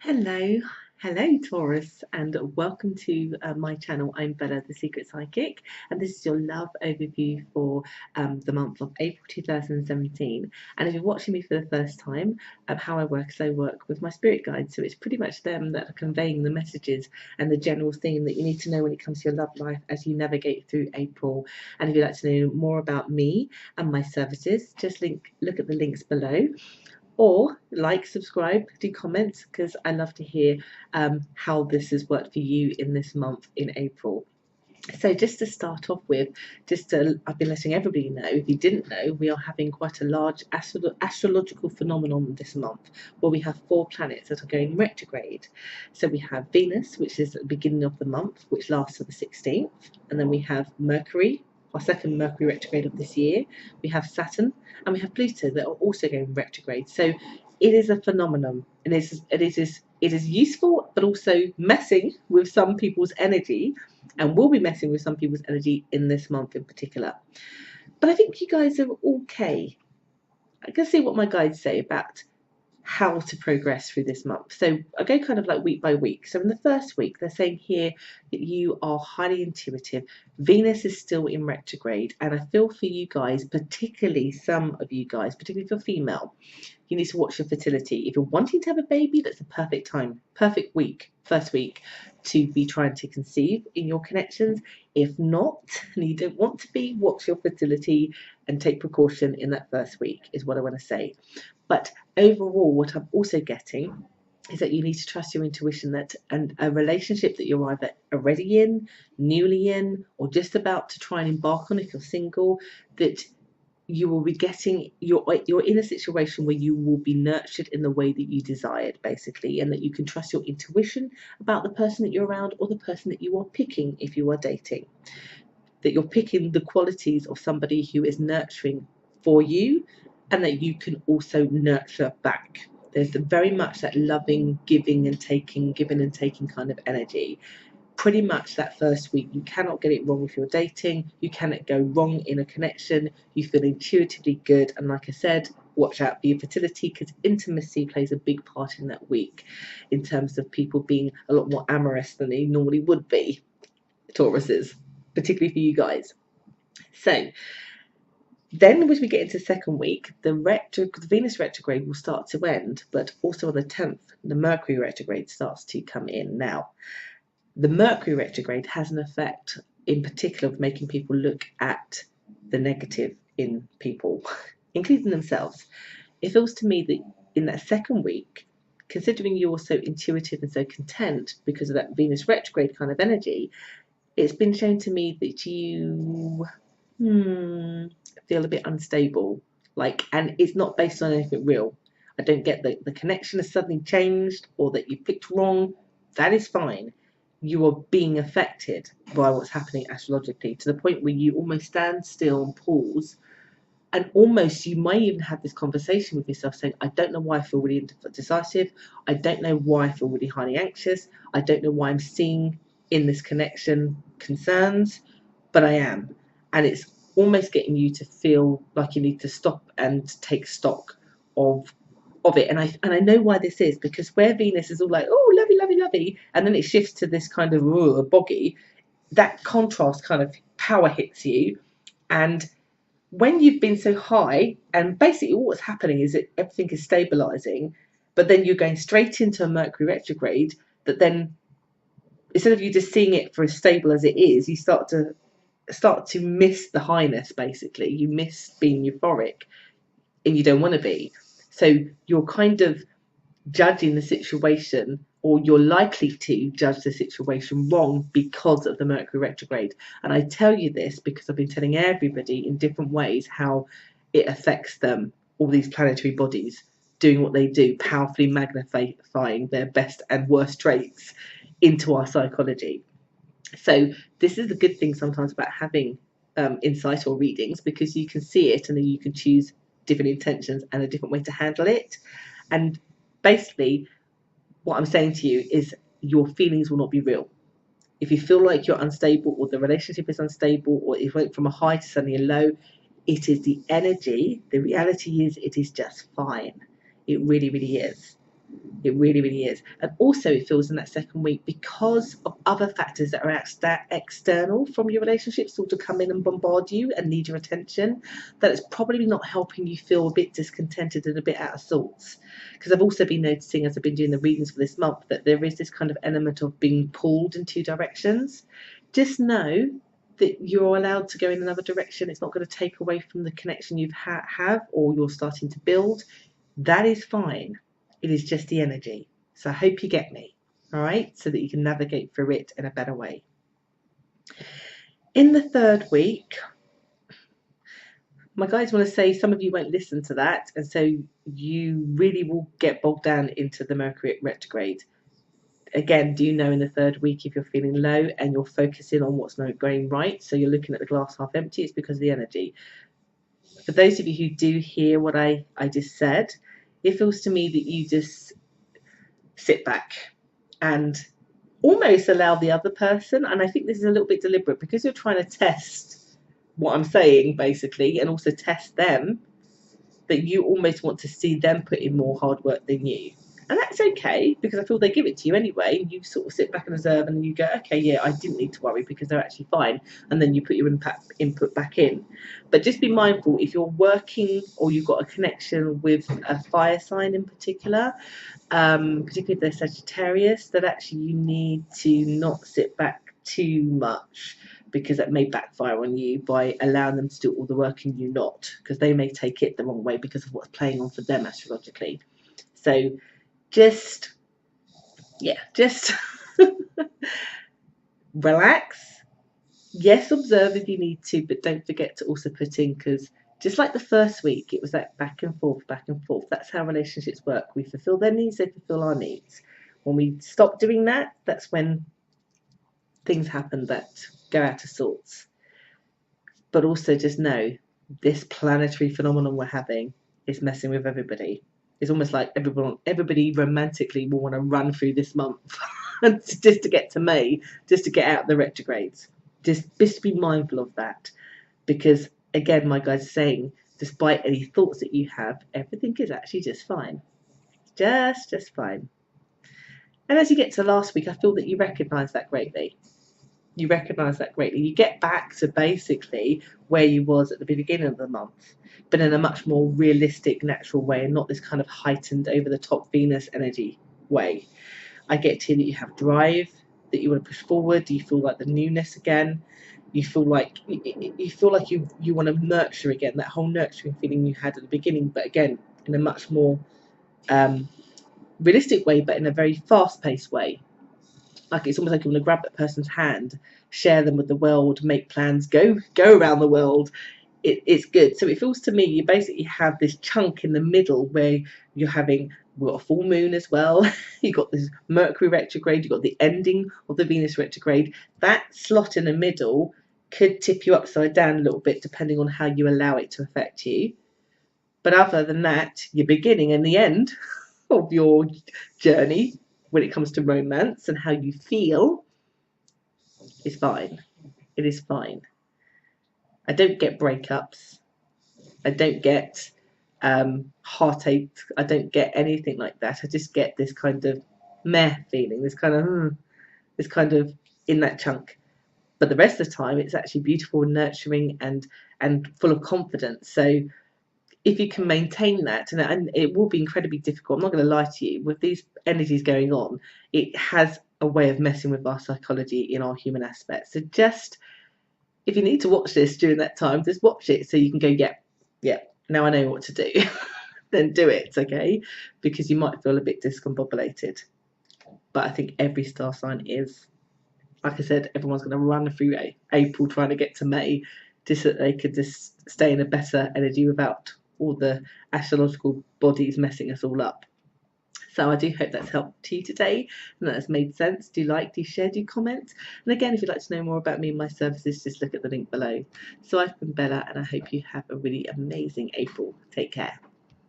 Hello Taurus, and welcome to my channel. I'm Bella, the Secret Psychic, and this is your love overview for the month of April 2017. And if you're watching me for the first time, how I work is I work with my spirit guides, so it's pretty much them that are conveying the messages and the general theme that you need to know when it comes to your love life as you navigate through April. And if you'd like to know more about me and my services, just look at the links below. Or like, subscribe, do comments, because I love to hear how this has worked for you in this month in April. So just to start off with, I've been letting everybody know, if you didn't know, we are having quite a large astrological phenomenon this month, where we have 4 planets that are going retrograde. So we have Venus, which is at the beginning of the month, which lasts to the 16th, and then we have Mercury, our second Mercury retrograde of this year. We have Saturn, and we have Pluto that are also going retrograde. So it is a phenomenon, and it is useful, but also messing with some people's energy, and will be messing with some people's energy in this month in particular. But I think you guys are okay. I can see what my guides say about how to progress through this month. So I go kind of like week by week. So in the first week, they're saying here that you are highly intuitive. Venus is still in retrograde, and I feel for you guys, particularly some of you guys, particularly if you're female, you need to watch your fertility. If you're wanting to have a baby, that's the perfect time, perfect week, first week, to be trying to conceive in your connections. If not, and you don't want to be, watch your fertility and take precaution in that first week, is what I want to say. But overall, what I'm also getting is that you need to trust your intuition, that and a relationship that you're either already in, newly in, or just about to try and embark on if you're single, that you will be getting, you're in a situation where you will be nurtured in the way that you desired, basically, and that you can trust your intuition about the person that you're around or the person that you are picking if you are dating. That you're picking the qualities of somebody who is nurturing for you, and that you can also nurture back. There's very much that loving, giving and taking kind of energy. Pretty much that first week, you cannot get it wrong if you're dating. You cannot go wrong in a connection. You feel intuitively good, and like I said, watch out for your fertility, because intimacy plays a big part in that week, in terms of people being a lot more amorous than they normally would be, Tauruses, particularly for you guys. So then as we get into second week, the Venus retrograde will start to end, but also on the 10th, the Mercury retrograde starts to come in. Now, the Mercury retrograde has an effect in particular of making people look at the negative in people, including themselves. It feels to me that in that second week, considering you're so intuitive and so content because of that Venus retrograde kind of energy, it's been shown to me that you feel a bit unstable, and it's not based on anything real. I don't get that the connection has suddenly changed or that you picked wrong. That is fine. You are being affected by what's happening astrologically, to the point where you almost stand still and pause, and almost you might even have this conversation with yourself saying, I don't know why I feel really indecisive. I don't know why I feel really highly anxious. I don't know why I'm seeing in this connection concerns, but I am. And it's almost getting you to feel like you need to stop and take stock of it. And I know why this is, because where Venus is all like, oh, lovey, lovey, lovey, and then it shifts to this kind of boggy, that contrast kind of power hits you. And when you've been so high, and basically what's happening is that everything is stabilizing, but then you're going straight into a Mercury retrograde, that then instead of you just seeing it for as stable as it is, you start to miss the highness. Basically, you miss being euphoric, and you don't want to be. So you're kind of judging the situation, or you're likely to judge the situation wrong because of the Mercury retrograde. And I tell you this because I've been telling everybody in different ways how it affects them, all these planetary bodies doing what they do, powerfully magnifying their best and worst traits into our psychology. So this is the good thing sometimes about having insight or readings, because you can see it and then you can choose different intentions and a different way to handle it. And basically, what I'm saying to you is your feelings will not be real. If you feel like you're unstable, or the relationship is unstable, or it went from a high to suddenly a low, it is the energy. The reality is it is just fine. It really, really is. It really, really is. And also it feels in that second week, because of other factors that are external from your relationship sort of come in and bombard you and need your attention, that it's probably not helping you feel a bit discontented and a bit out of sorts. Because I've also been noticing, as I've been doing the readings for this month, that there is this kind of element of being pulled in two directions. Just know that you're allowed to go in another direction. It's not going to take away from the connection you've have or you're starting to build. That is fine. It is just the energy. So I hope you get me, all right, so that you can navigate through it in a better way. In the third week, my guides want to say some of you won't listen to that, and so you really will get bogged down into the Mercury retrograde. Again, do you know in the third week, if you're feeling low and you're focusing on what's not going right, so you're looking at the glass half empty, it's because of the energy. For those of you who do hear what I just said, it feels to me that you just sit back and almost allow the other person, and I think this is a little bit deliberate, because you're trying to test what I'm saying basically and also test them, that you almost want to see them put in more hard work than you. And that's okay, because I feel they give it to you anyway, and you sort of sit back and observe and you go, okay, yeah, I didn't need to worry because they're actually fine, and then you put your input back in. But just be mindful, if you're working or you've got a connection with a fire sign in particular, particularly if they're Sagittarius, that actually you need to not sit back too much, because that may backfire on you by allowing them to do all the work and you not, because they may take it the wrong way because of what's playing on for them astrologically. So just relax. Yes, observe if you need to, but don't forget to also put in, because just like the first week, it was that back and forth. That's how relationships work. We fulfill their needs, they fulfill our needs. When we stop doing that, that's when things happen that go out of sorts. But also just know, this planetary phenomenon we're having is messing with everybody. It's almost like everybody romantically will want to run through this month just to get to May, just to get out the retrogrades. Just be mindful of that, because again, my guides are saying, despite any thoughts that you have, everything is actually just fine. Just fine. And as you get to last week, I feel that you recognise that greatly. You get back to basically where you was at the beginning of the month, but in a much more realistic, natural way, and not this kind of heightened, over-the-top Venus energy way. I get here that you have drive, that you want to push forward. You feel like the newness again. You feel like you want to nurture again, that whole nurturing feeling you had at the beginning, but again in a much more realistic way, but in a very fast-paced way. Like it's almost like you want to grab that person's hand, share them with the world, make plans, go around the world. It's good. So it feels to me you basically have this chunk in the middle where you're having, we've got a full moon as well. You've got this Mercury retrograde, you've got the ending of the Venus retrograde. That slot in the middle could tip you upside down a little bit depending on how you allow it to affect you. But other than that, your beginning and the end of your journey when it comes to romance and how you feel is fine. It is fine. I don't get breakups. I don't get heartache. I don't get anything like that. I just get this kind of meh feeling, this kind of in that chunk. But the rest of the time, it's actually beautiful and nurturing and full of confidence. So if you can maintain that, and it will be incredibly difficult, I'm not going to lie to you, with these energies going on, it has a way of messing with our psychology in our human aspects. So just, if you need to watch this during that time, just watch it so you can go, yeah, now I know what to do. Then do it, okay? Because you might feel a bit discombobulated. But I think every star sign is, like I said, everyone's going to run through April trying to get to May, just so that they could just stay in a better energy without all the astrological bodies messing us all up. So I do hope that's helped you today and that has made sense. Do like, do share, do comment. And again, if you'd like to know more about me and my services, just look at the link below. So I've been Bella, and I hope you have a really amazing April. Take care.